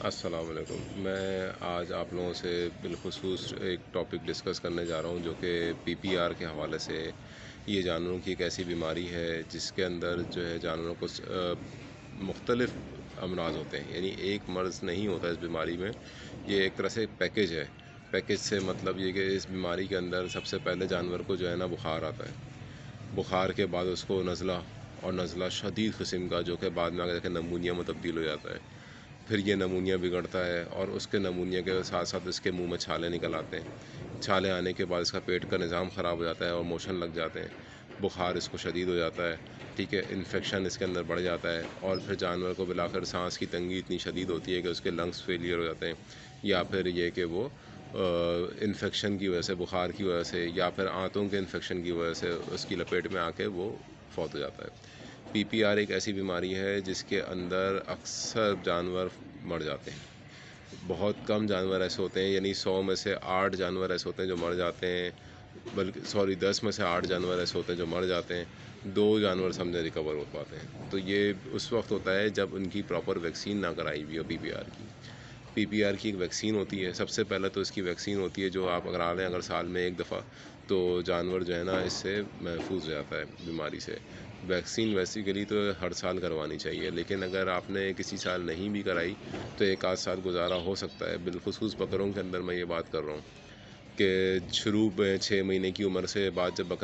अस्सलाम वालेकुम। मैं आज आप लोगों से बिलख़ुसूस एक टॉपिक डिस्कस करने जा रहा हूँ जो कि पीपीआर के हवाले से। ये जानवरों की एक ऐसी बीमारी है जिसके अंदर जो है जानवरों को मुख्तलिफ़ अमराज़ होते हैं, यानी एक मर्ज़ नहीं होता इस बीमारी में। ये एक तरह से पैकेज है। पैकेज से मतलब ये कि इस बीमारी के अंदर सबसे पहले जानवर को जो है ना बुखार आता है। बुखार के बाद उसको नज़ला, और नज़ला शदीद किस्म का जो कि बाद में आगे जाके नमूनिया में तब्दील हो जाता है। फिर ये नमूनिया बिगड़ता है और उसके नमूनिया के साथ साथ इसके मुंह में छाले निकल आते हैं। छाले आने के बाद इसका पेट का निज़ाम ख़राब हो जाता है और मोशन लग जाते हैं। बुखार इसको शदीद हो जाता है, ठीक है। इन्फेक्शन इसके अंदर बढ़ जाता है और फिर जानवर को बिलाकर सांस की तंगी इतनी शदीद होती है कि उसके लंग्स फेलियर हो जाते हैं, या फिर ये कि वो इन्फेक्शन की वजह से, बुखार की वजह से, या फिर आंतों के इन्फेक्शन की वजह से उसकी लपेट में आके वो फौत हो जाता है। पीपीआर एक ऐसी बीमारी है जिसके अंदर अक्सर जानवर मर जाते हैं। बहुत कम जानवर ऐसे होते हैं, यानी 100 में से 8 जानवर ऐसे होते हैं जो मर जाते हैं, बल्कि सॉरी 10 में से 8 जानवर ऐसे होते हैं जो मर जाते हैं। 2 जानवर समझे रिकवर हो पाते हैं। तो ये उस वक्त होता है जब उनकी प्रॉपर वैक्सीन ना कराई हुई हो पीपीआर की। पीपीआर की एक वैक्सीन होती है। सबसे पहले तो इसकी वैक्सीन होती है जो आप करा लें अगर साल में एक दफ़ा, तो जानवर जो है ना इससे महफूज हो जाता है बीमारी से। वैक्सीन बेसिकली तो हर साल करवानी चाहिए, लेकिन अगर आपने किसी साल नहीं भी कराई तो एक आध साल गुजारा हो सकता है। बिलखुसूस बकरों के अंदर मैं ये बात कर रहा हूँ कि शुरू में 6 महीने की उम्र से बाद जब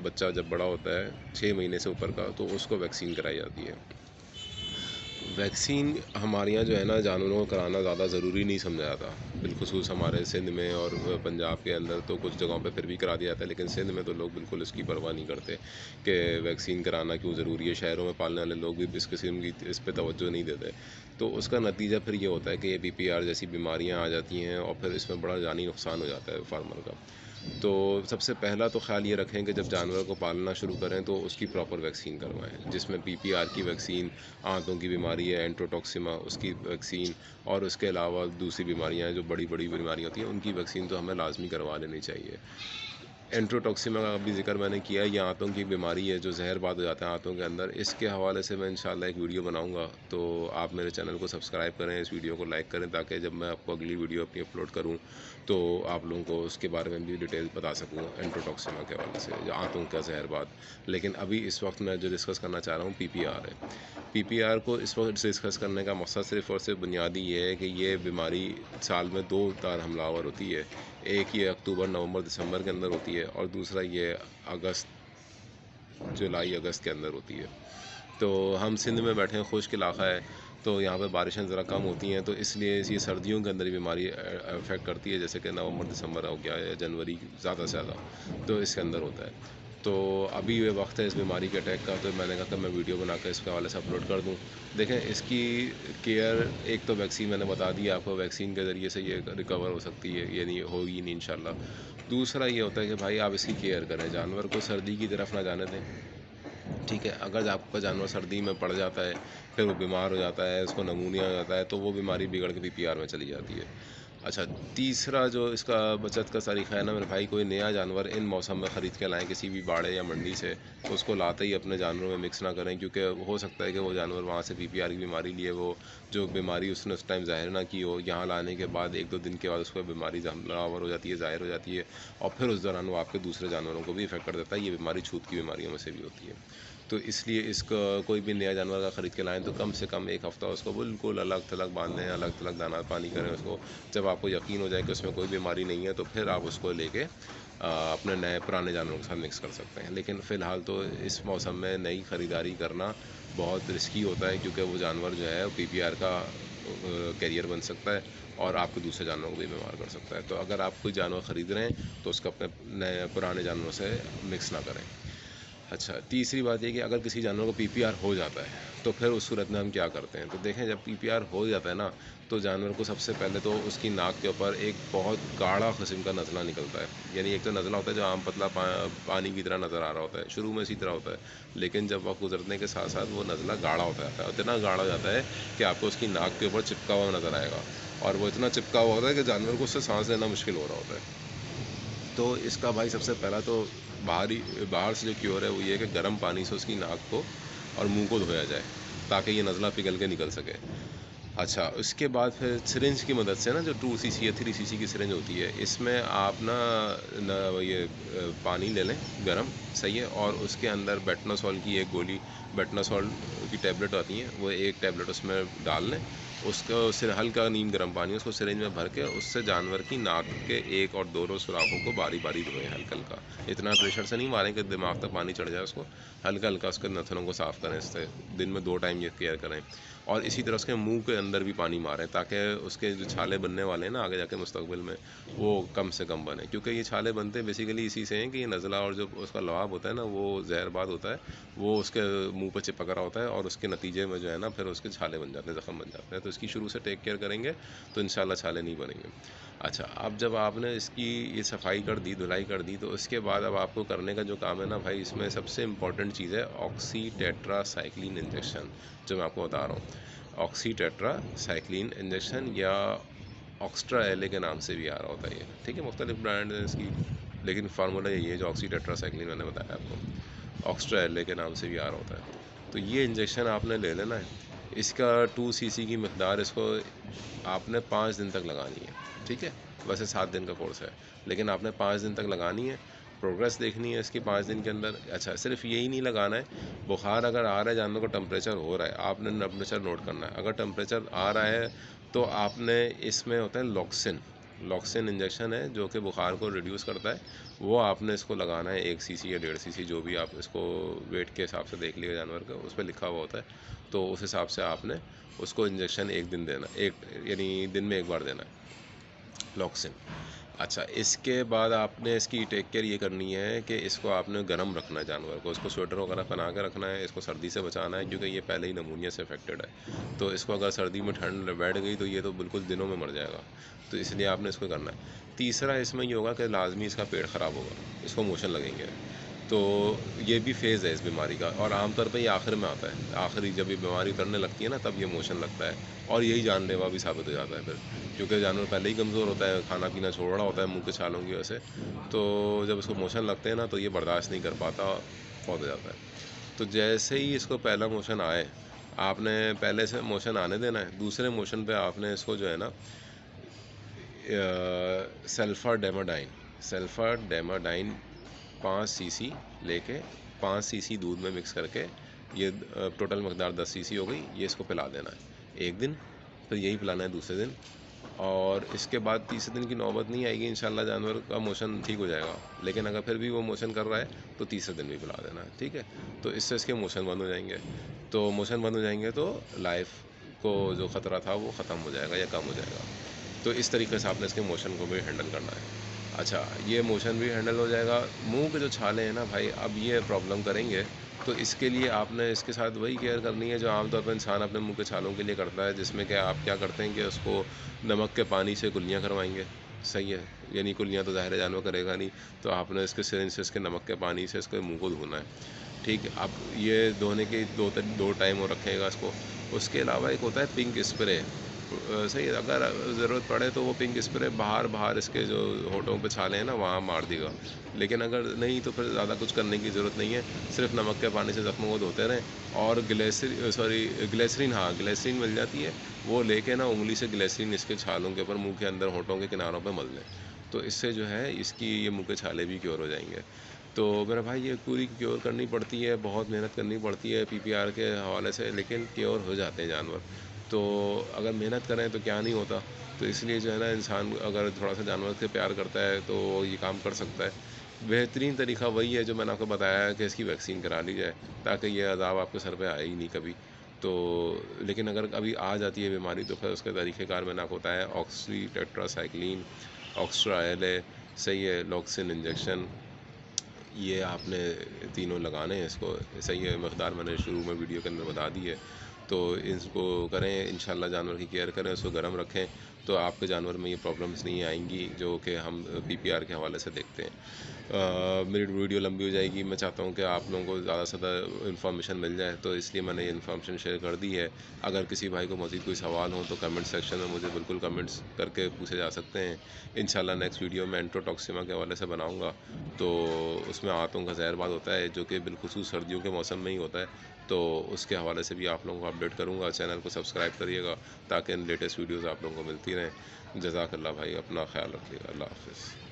बच्चा जब बड़ा होता है 6 महीने से ऊपर का, तो उसको वैक्सीन कराई जाती है। वैक्सीन हमारे यहाँ जो है ना जानवरों को कराना ज़्यादा ज़रूरी नहीं समझा जाता। बिलखुसूस हमारे सिंध में और पंजाब के अंदर तो कुछ जगहों पे फिर भी करा दिया जाता है, लेकिन सिंध में तो लोग बिल्कुल इसकी परवाह नहीं करते कि वैक्सीन कराना क्यों ज़रूरी है। शहरों में पालने वाले लोग भी इस किस्म की इस पे तवज्जो नहीं देते। तो उसका नतीजा फिर ये होता है कि ये पीपीआर जैसी बीमारियाँ आ जाती हैं और फिर इसमें बड़ा जानी नुकसान हो जाता है फार्मर का। तो सबसे पहला तो ख़्याल ये रखें कि जब जानवर को पालना शुरू करें तो उसकी प्रॉपर वैक्सीन करवाएं, जिसमें पीपीआर की वैक्सीन, आंतों की बीमारी है एंट्रोटॉक्सिमा उसकी वैक्सीन, और उसके अलावा दूसरी बीमारियां हैं जो बड़ी बड़ी बीमारियां होती हैं उनकी वैक्सीन तो हमें लाजमी करवा लेनी चाहिए। एंट्रोटॉक्सिमा का भी जिक्र मैंने किया है। ये आंतों की बीमारी है जो जहरबाद हो जाता है आंतों के अंदर। इसके हवाले से मैं इंशाल्लाह एक वीडियो बनाऊंगा, तो आप मेरे चैनल को सब्सक्राइब करें, इस वीडियो को लाइक करें, ताकि जब मैं आपको अगली वीडियो अपनी अपलोड करूं तो आप लोगों को उसके बारे में भी डिटेल बता सकूं एंट्रोटॉक्सिमा के हवाले से, जो आंतों का जहरबाद। लेकिन अभी इस वक्त मैं जो डिस्कस करना चाह रहा हूँ पीपीआर है। पीपीआर को इस वक्त डिस्कस करने का मकसद सिर्फ़ और सिर्फ बुनियादी ये है कि ये बीमारी साल में 2 बार हमलावर होती है। एक ये अक्टूबर, नवंबर, दिसंबर के अंदर होती है, और दूसरा ये अगस्त, जुलाई, अगस्त के अंदर होती है। तो हम सिंध में बैठे हैं, खुश्क इलाका है, तो यहाँ पे बारिशें ज़रा कम होती हैं, तो इसलिए ये सर्दियों के अंदर ही बीमारी अफेक्ट करती है, जैसे कि नवंबर, दिसंबर हो गया या जनवरी ज़्यादा से ज़्यादा, तो इसके अंदर होता है। तो अभी ये वक्त है इस बीमारी के अटैक का, तो मैंने कहा कि मैं वीडियो बनाकर इसके हवाले से अपलोड कर दूँ। देखें इसकी केयर, एक तो वैक्सीन मैंने बता दी आपको, वैक्सीन के ज़रिए से ये रिकवर हो सकती है, ये नहीं होगी नहीं इंशाल्लाह। दूसरा ये होता है कि भाई आप इसकी केयर करें, जानवर को सर्दी की तरफ ना जाने दें, ठीक है। अगर आपका जानवर सर्दी में पड़ जाता है, फिर वो बीमार हो जाता है, उसको नमूनिया हो जाता है, तो वो बीमारी बिगड़ के पीपीआर में चली जाती है। अच्छा, तीसरा जो इसका बचत का तरीक़ा है ना मेरे भाई, कोई नया जानवर इन मौसम में ख़रीद के लाएँ किसी भी बाड़े या मंडी से, तो उसको लाते ही अपने जानवरों में मिक्स ना करें, क्योंकि हो सकता है कि वो जानवर वहाँ से पीपीआर की बीमारी लिए, वो जो बीमारी उसने उस टाइम ज़ाहिर ना की हो, यहाँ लाने के बाद 1-2 दिन के बाद उसको बीमारी हमलावर हो जाती है, ज़ाहिर हो जाती है, और फिर उस दौरान वो आपके दूसरे जानवरों को भी इफ़ेक्ट कर देता है। ये बीमारी छूत की बीमारियों में से भी होती है। तो इसलिए इसका कोई भी नया जानवर का ख़रीद के लाएँ तो कम से कम 1 हफ़्ता उसको बिल्कुल अलग-थलग बाँधें, अलग-थलग दाना पानी करें उसको। जब आपको यकीन हो जाए कि उसमें कोई बीमारी नहीं है, तो फिर आप उसको लेके अपने नए पुराने जानवरों के साथ मिक्स कर सकते हैं। लेकिन फ़िलहाल तो इस मौसम में नई ख़रीदारी करना बहुत रिस्की होता है, क्योंकि वो जानवर जो है पीपीआर का कैरियर बन सकता है और आपके दूसरे जानवरों को भी बीमार कर सकता है। तो अगर आप कोई जानवर ख़रीद रहे हैं तो उसको अपने नए पुराने जानवरों से मिक्स ना करें। अच्छा, तीसरी बात ये कि अगर किसी जानवर को पीपीआर हो जाता है, तो फिर उस सूरत में हम क्या करते हैं? तो देखें, जब पीपीआर हो जाता है ना, तो जानवर को सबसे पहले तो उसकी नाक के ऊपर एक बहुत गाढ़ा किस्म का नज़ला निकलता है। यानी एक तो नज़ला होता है जो आम पतला पानी की तरह नज़र आ रहा होता है, शुरू में इसी तरह होता है, लेकिन जब वक़्त गुज़रने के साथ-साथ वो नज़ला गाढ़ा होता जाता है, इतना गाढ़ा हो जाता है कि आपको उसकी नाक के ऊपर चिपका हुआ नज़र आएगा, और वो इतना चिपका हुआ होता है कि जानवर को उससे साँस लेना मुश्किल हो रहा होता है। तो इसका भाई सबसे पहला तो बाहर से जो क्योर है वो ये है कि गर्म पानी से उसकी नाक को और मुंह को धोया जाए, ताकि ये नज़ला पिघल के निकल सके। अच्छा, उसके बाद फिर सिरिंज की मदद से ना, जो 2 सीसी या 3 सीसी की सिरिंज होती है, इसमें आप ना ये पानी ले लें गरम, सही है, और उसके अंदर बेटनोसॉल की एक गोली, बेटनोसॉल की टैबलेट आती हैं, वो एक टैबलेट उसमें डाल लें। उसको उससे हल्का नीम गर्म पानी उसको सिरिंज में भर के उससे जानवर की नाक के एक और दोनों सुराखों को बारी बारी धोएं, हल्का हल्का। इतना प्रेशर से नहीं मारें कि दिमाग तक पानी चढ़ जाए उसको, हल्का हल्का उसके नथनों को साफ़ करें। इससे दिन में 2 टाइम ये केयर करें। और इसी तरह उसके मुंह के अंदर भी पानी मारें, ताकि उसके जो छाले बनने वाले हैं ना आगे जाके मुस्तकबिल में, वो कम से कम बने। क्योंकि ये छाले बनते बेसिकली इसी से हैं कि ये नज़ला और जो उसका लवाब होता है ना, वो जहरबाद होता है, वो उसके मुंह पर चिपक रहा होता है, और उसके नतीजे में जो है ना फिर उसके छाले बन जाते हैं, ज़ख्म बन जाते हैं। तो इसकी शुरू से टेक केयर करेंगे तो इंशाल्लाह छाले नहीं बनेंगे। अच्छा, अब जब आपने इसकी ये सफाई कर दी, धुलाई कर दी, तो उसके बाद अब आपको करने का जो काम है ना भाई, इसमें सबसे इम्पॉर्टेंट चीज़ है ऑक्सी टेट्रासाइक्लिन इंजेक्शन, जो मैं आपको बता रहा हूँ। ऑक्सी टेट्रासाइक्लिन इंजेक्शन, या ऑक्स्ट्रा एले के नाम से भी आ रहा होता है ये, ठीक है, मुख्तलिफ ब्रांड है इसकी, लेकिन फार्मूला यही है जो ऑक्सी टेट्रासाइक्लिन मैंने बताया आपको, ऑक्स्ट्रा एले के नाम से भी आ रहा होता है। तो ये इंजेक्शन आपने ले लेना है। इसका 2 सीसी की मकदार, इसको आपने 5 दिन तक लगानी है, ठीक है। वैसे 7 दिन का कोर्स है, लेकिन आपने 5 दिन तक लगानी है। प्रोग्रेस देखनी है इसकी 5 दिन के अंदर। अच्छा, सिर्फ यही नहीं लगाना है, बुखार अगर आ रहा है, जानवर को टेम्परेचर हो रहा है, आपने टेम्परेचर नोट करना है। अगर टेम्परेचर आ रहा है तो आपने, इसमें होता है लॉक्सिन, लॉक्सिन इंजेक्शन है जो कि बुखार को रिड्यूस करता है, वो आपने इसको लगाना है 1 सीसी या 1.5 सीसी, जो भी आप इसको वेट के हिसाब से देख लिएगा जानवर का, उस पर लिखा हुआ होता है, तो उस हिसाब से आपने उसको इंजेक्शन एक दिन देना, एक यानी दिन में एक बार देना है लॉक्सिन। अच्छा, इसके बाद आपने इसकी टेक केयर ये करनी है कि इसको आपने गर्म रखना है जानवर को, इसको स्वेटर वगैरह पहना के रखना है, इसको सर्दी से बचाना है, क्योंकि ये पहले ही नमूनिया से अफेक्टेड है। तो इसको अगर सर्दी में ठंड बैठ गई तो ये तो बिल्कुल दिनों में मर जाएगा, तो इसलिए आपने इसको करना है। तीसरा इसमें ये होगा कि लाजमी इसका पेट ख़राब होगा, इसको मोशन लगेंगे। तो ये भी फेज़ है इस बीमारी का, और आमतौर पे ये आखिर में आता है, आखिरी जब ये बीमारी उतरने लगती है ना, तब ये मोशन लगता है, और यही जानलेवा भी साबित हो जाता है फिर, क्योंकि जानवर पहले ही कमज़ोर होता है, खाना पीना छोड़ रहा होता है मुंह के छालों की वजह से। तो जब उसको मोशन लगते हैं ना, तो ये बर्दाश्त नहीं कर पाता, फौत हो जाता है। तो जैसे ही इसको पहला मोशन आए, आपने पहले से मोशन आने देना है। दूसरे मोशन पे आपने इसको जो है ना सल्फाडेमाडाइन, सल्फाडेमाडाइन 5 सीसी लेके, 5 सीसी दूध में मिक्स करके, ये टोटल मकदार 10 सीसी हो गई, ये इसको पिला देना है एक दिन, फिर यही पिलाना है दूसरे दिन, और इसके बाद तीसरे दिन की नौबत नहीं आएगी, इंशाल्लाह जानवर का मोशन ठीक हो जाएगा। लेकिन अगर फिर भी वो मोशन कर रहा है तो तीसरे दिन भी पिला देना है, ठीक है। तो इससे इसके मोशन बंद हो जाएंगे। तो मोशन बंद हो जाएंगे तो लाइफ को जो ख़तरा था वो ख़त्म हो जाएगा या कम हो जाएगा। तो इस तरीके से आपने इसके मोशन को भी हैंडल करना है। अच्छा, ये मोशन भी हैंडल हो जाएगा। मुंह के जो छाले हैं ना भाई, अब ये प्रॉब्लम करेंगे, तो इसके लिए आपने इसके साथ वही केयर करनी है जो आमतौर पर इंसान अपने मुंह के छालों के लिए करता है, जिसमें कि आप क्या करते हैं कि उसको नमक के पानी से कुल्लियाँ करवाएंगे, सही है, यानी कुल्लियाँ तो ज़ाहिर है जानवर करेगा नहीं, तो आपने इसके सिरिंज से इसके नमक के पानी से इसके मुंह को धोना है, ठीक है। आप ये धोने के दो टाइम वो रखेगा इसको। उसके अलावा एक होता है पिंक स्प्रे, सही है, अगर ज़रूरत पड़े तो वो पिंक स्प्रे बाहर बाहर इसके जो होठों पे छाले हैं ना वहाँ मार देगा, लेकिन अगर नहीं तो फिर ज़्यादा कुछ करने की ज़रूरत नहीं है। सिर्फ नमक के पानी से ज़ख्मों को धोते रहें, और ग्लेसरीन, हाँ ग्लेसरीन मिल जाती है, वो लेके ना उंगली से ग्लेसरीन इसके छालों के ऊपर, मुंह के अंदर होठों के किनारों पे मल लें, तो इससे जो है इसकी ये मुंह के छाले भी क्योर हो जाएंगे। तो मेरा भाई ये पूरी क्योर करनी पड़ती है, बहुत मेहनत करनी पड़ती है पीपीआर के हवाले से, लेकिन क्योर हो जाते हैं जानवर। तो अगर मेहनत करें तो क्या नहीं होता। तो इसलिए जो है ना, इंसान अगर थोड़ा सा जानवर से प्यार करता है तो ये काम कर सकता है। बेहतरीन तरीका वही है जो मैंने आपको बताया है कि इसकी वैक्सीन करा ली जाए, ताकि ये अज़ाब आपके सर पे आए ही नहीं कभी। तो लेकिन अगर कभी आ जाती है बीमारी तो फिर उसके तरीक़ेकार मैंने आपको बताया, ऑक्सी टेट्रासाइक्लिन, ऑक्स्ट्रा एले, सही है, लॉक्सिन इंजेक्शन, ये आपने तीनों लगाने हैं इसको, सही है। मकदार मैंने शुरू में वीडियो के अंदर बता दी है, तो इसको करें, इंशाल्लाह जानवर की केयर करें, उसको गर्म रखें, तो आपके जानवर में ये प्रॉब्लम्स नहीं आएंगी जो कि हम पीपीआर के हवाले से देखते हैं। मेरी वीडियो लंबी हो जाएगी, मैं चाहता हूँ कि आप लोगों को ज़्यादा से ज़्यादा इन्फॉर्मेशन मिल जाए, तो इसलिए मैंने ये इन्फॉर्मेशन शेयर कर दी है। अगर किसी भाई को मज़ीद कोई सवाल हो तो कमेंट सेक्शन में मुझे बिल्कुल कमेंट्स करके पूछे जा सकते हैं। इंशाल्लाह नेक्स्ट वीडियो में एंट्रोटॉक्सिमा के हवाले से बनाऊँगा, तो उसमें आंतों का जहरबाद होता है जो कि बिलखुसूस सर्दियों के मौसम में ही होता है। तो उसके हवाले से भी आप लोगों को अपडेट करूँगा। चैनल को सब्सक्राइब करिएगा ताकि लेटेस्ट वीडियोज़ आप लोगों को मिलती रहें। जज़ाकल्लाह भाई, अपना ख्याल रखिएगा। अल्लाह हाफ़िज़।